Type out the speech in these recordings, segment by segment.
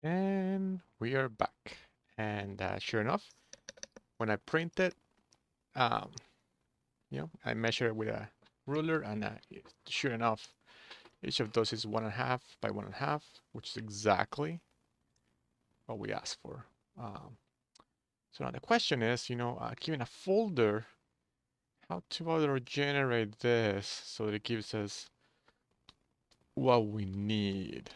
And we are back. And sure enough, when I print it, um, I measure it with a ruler, and sure enough, each of those is 1.5 by 1.5, which is exactly what we asked for. Um, so now the question is, given a folder, how to auto generate this so that it gives us what we need.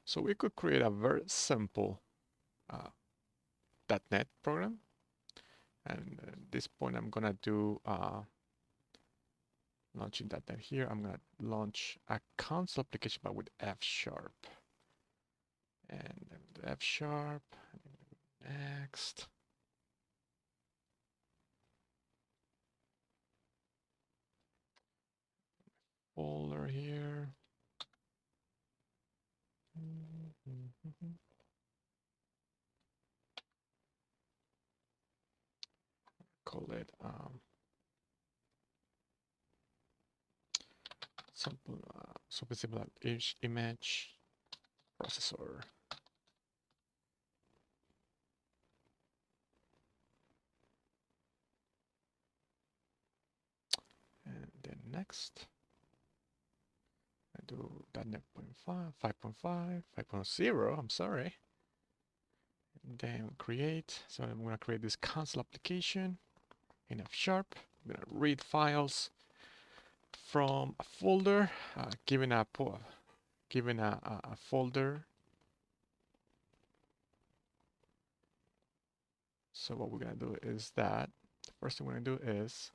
So we could create a very simple uh, .NET program. And at this point, I'm gonna do launching .NET here. I'm gonna launch a console application, but with F sharp. And then the F sharp. Next. Folder here. Call it something similar image processor. And then next, I do .NET 5.5, 5.5, 5.0, I'm sorry. And then create, so I'm gonna create this console application in F sharp. I'm gonna read files from a folder, given a folder. So what we're gonna do is that the first thing we're gonna do is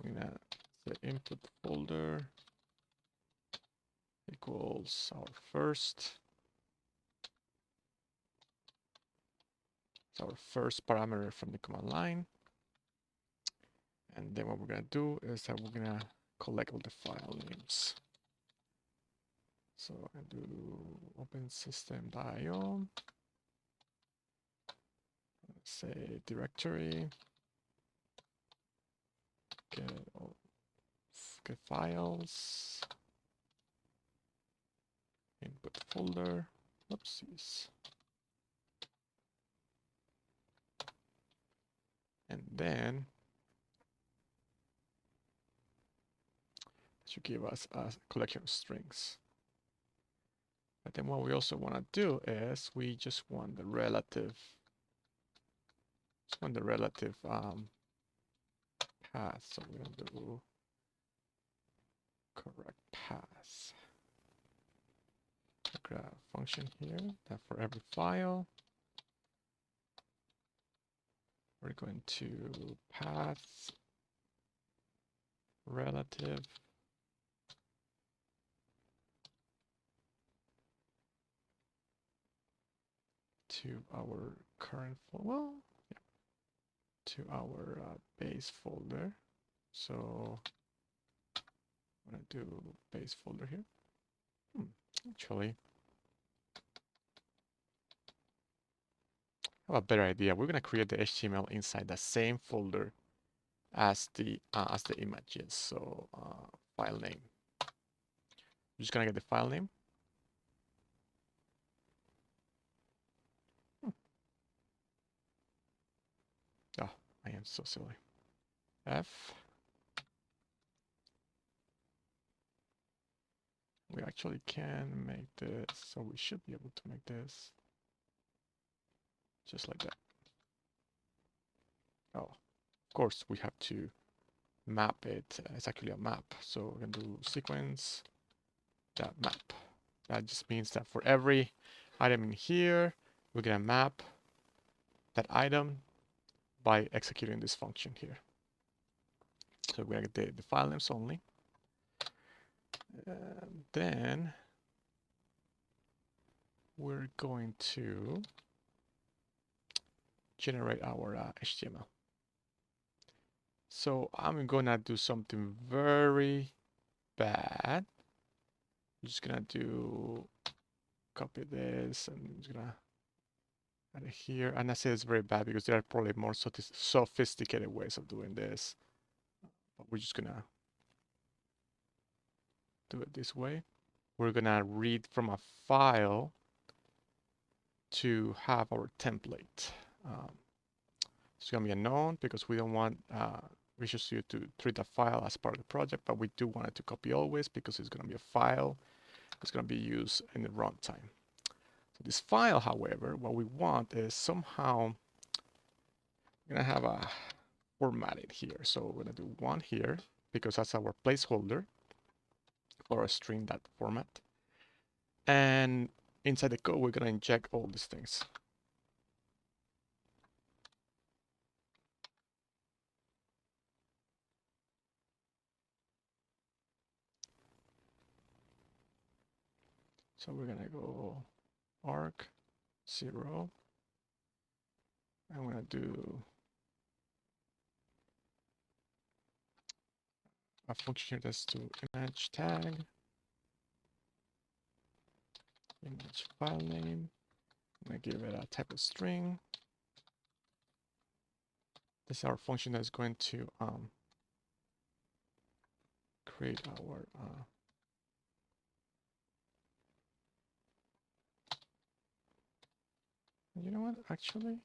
we're gonna say input folder equals our first parameter from the command line. And then what we're gonna do is that we're gonna collect all the file names. So I do open system.io, say directory, get files, input folder, oopsies. And then it should give us a collection of strings. But then what we also want to do is we just want the relative path. So we're going to do correct path. Grab a function here that for every file we're going to path relative to our current folder. Well, yeah, to our base folder. So I'm gonna do base folder here. Actually, I have a better idea. We're gonna create the HTML inside the same folder as the images. So file name. I'm just gonna get the file name. Oh, I am so silly. F. We actually can make this, so we should be able to make this just like that. Oh, of course we have to map it. It's actually a map. So we're gonna do sequence dot map. That just means that for every item in here, we're gonna map that item by executing this function here. So we're gonna get the file names only. And then we're going to generate our HTML. So I'm gonna do something very bad. I'm just gonna copy this, and I'm just gonna add it here. And I say it's very bad because there are probably more sophisticated ways of doing this. But we're just gonna do it this way. we're gonna read from a file to have our template. It's gonna be unknown because we don't want Visual Studio to treat a file as part of the project, but we do want it to copy always because it's gonna be a file. It's gonna be used in the runtime. So this file, however, what we want is somehow we're gonna have a formatted here. So we're gonna do one here because that's our placeholder for a string that format. And inside the code, we're gonna inject all these things. So we're gonna go arc 0. I'm gonna do a function here that's to image tag, image file name. I'm gonna give it a type of string. This is our function that's going to create our you know what, actually?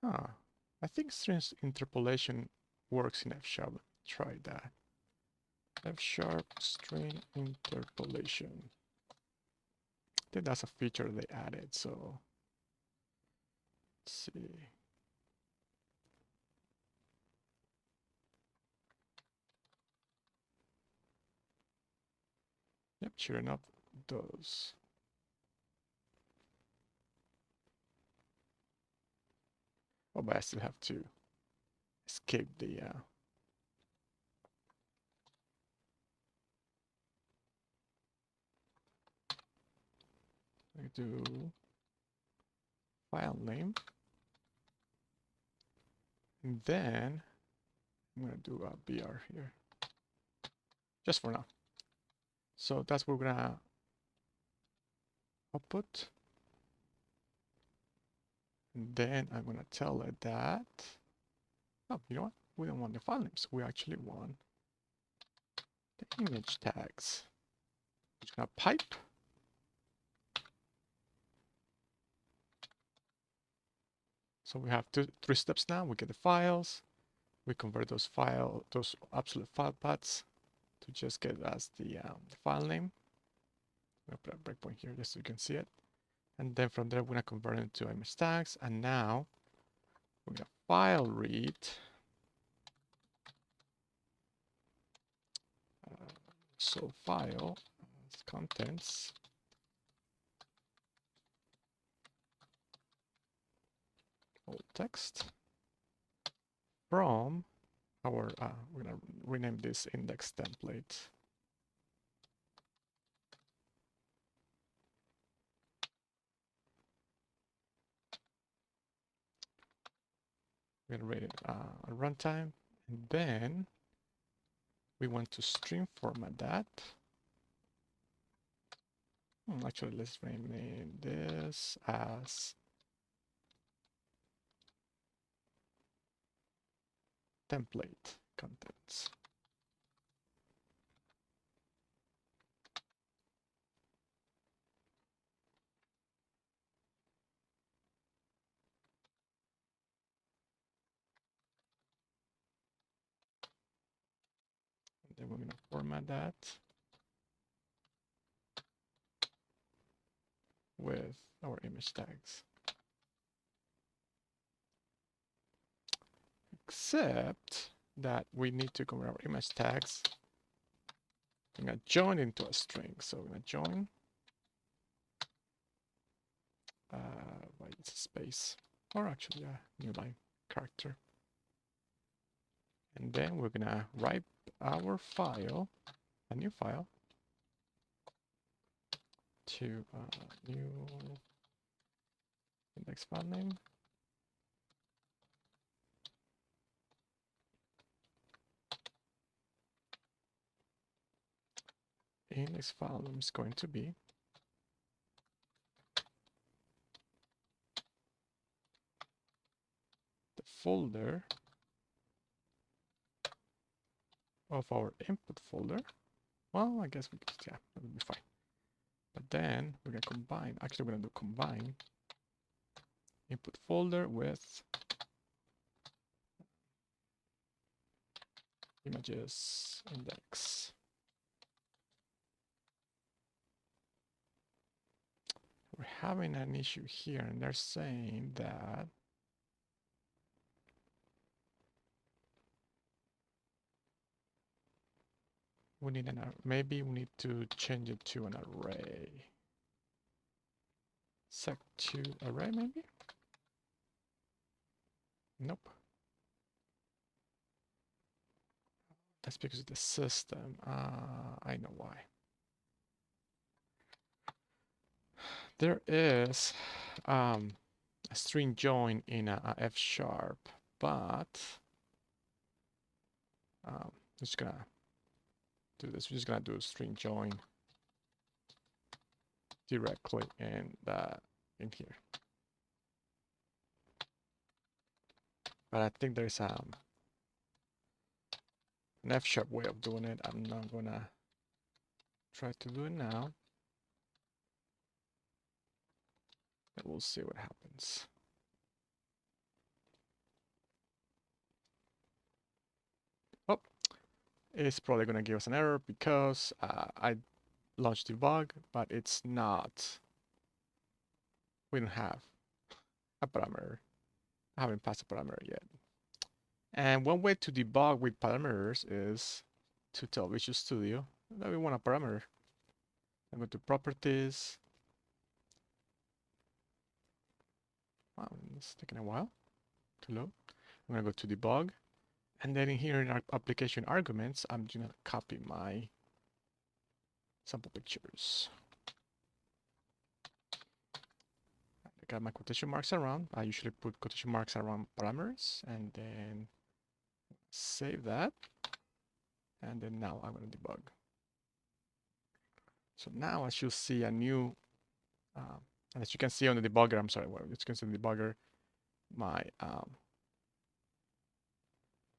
I think string interpolation works in F sharp. Try that. F sharp string interpolation. I think that's a feature they added, so let's see. Yep, sure enough, it does. Oh, but I still have to escape the I do file name, and then I'm gonna do a BR here, just for now. So that's what we're gonna output. And then I'm gonna tell it that, oh, you know what? We don't want the file names. We actually want the image tags. I'm just gonna pipe. So we have three steps now. We get the files. We convert those absolute file paths to just get us the file name. I'm gonna put a breakpoint here just so you can see it. And then from there, we're gonna convert it to image tags. And now we're gonna file read. So file contents alt text from our, we're gonna rename this index template. We're gonna rate it a runtime, and then we want to string format that. Actually, let's rename this as template contents. And then we're gonna format that with our image tags. Except that we need to convert our image tags. I'm gonna join into a string. So we're gonna join by space, or actually a new line character. And then we're gonna write our file, a new file, to new index file name. Index file name is going to be the folder of our input folder. Well, I guess we could, yeah, that would be fine. But then we're gonna combine, actually we're gonna do combine input folder with images index. We're having an issue here, and they're saying that we need maybe we need to change it to an array. Sec to array, maybe? Nope. That's because of the system. I know why. There is a string join in a F sharp, but I'm just gonna do this. We're just gonna do a string join directly in here. But I think there's an F sharp way of doing it. I'm not gonna try to do it now. And we'll see what happens. Oh, it's probably gonna give us an error because I launched debug, but it's not. We don't have a parameter. I haven't passed a parameter yet. And one way to debug with parameters is to tell Visual Studio that we want a parameter. I go to properties. Wow, it's taking a while to load. I'm gonna go to debug, and then in here in our application arguments, I'm gonna copy my sample pictures. I got my quotation marks around. I usually put quotation marks around parameters, and then save that. And then now I'm gonna debug. So now as you see a new, and as you can see on the debugger, I'm sorry, well, you can see the debugger, my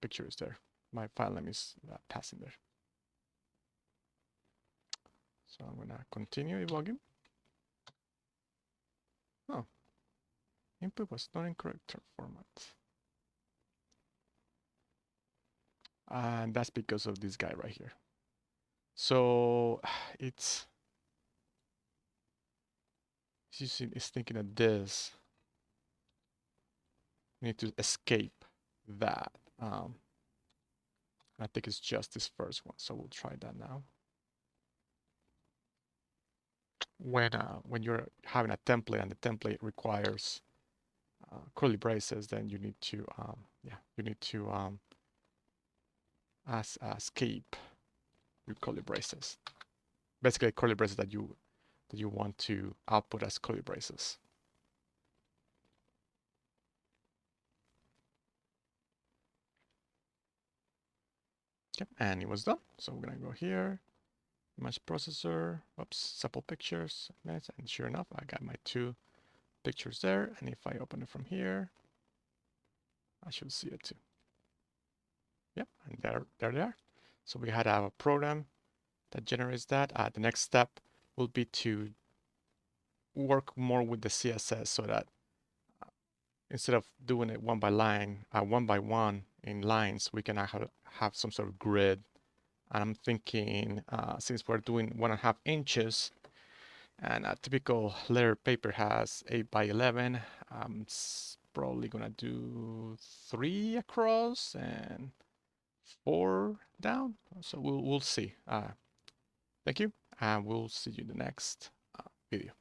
picture is there. My file name is passing there. So I'm gonna continue debugging. Oh, input was not in correct format. And that's because of this guy right here. So it's thinking that this we need to escape that. I think it's just this first one, so we'll try that now. When you're having a template and the template requires curly braces, then you need to escape your curly braces. Basically, curly braces that you want to output as curly braces. Okay, and it was done. So we're gonna go here, image processor, oops, sample pictures, and sure enough, I got my two pictures there. And if I open it from here, I should see it too. Yep, and there they are. So we had our program that generates that. The next step will be to work more with the CSS so that instead of doing it one by one in lines, we can have some sort of grid. And I'm thinking, since we're doing 1.5 inches, and a typical layer paper has 8 by 11, I'm probably gonna do 3 across and 4 down. So we'll see. Thank you, and we'll see you in the next video.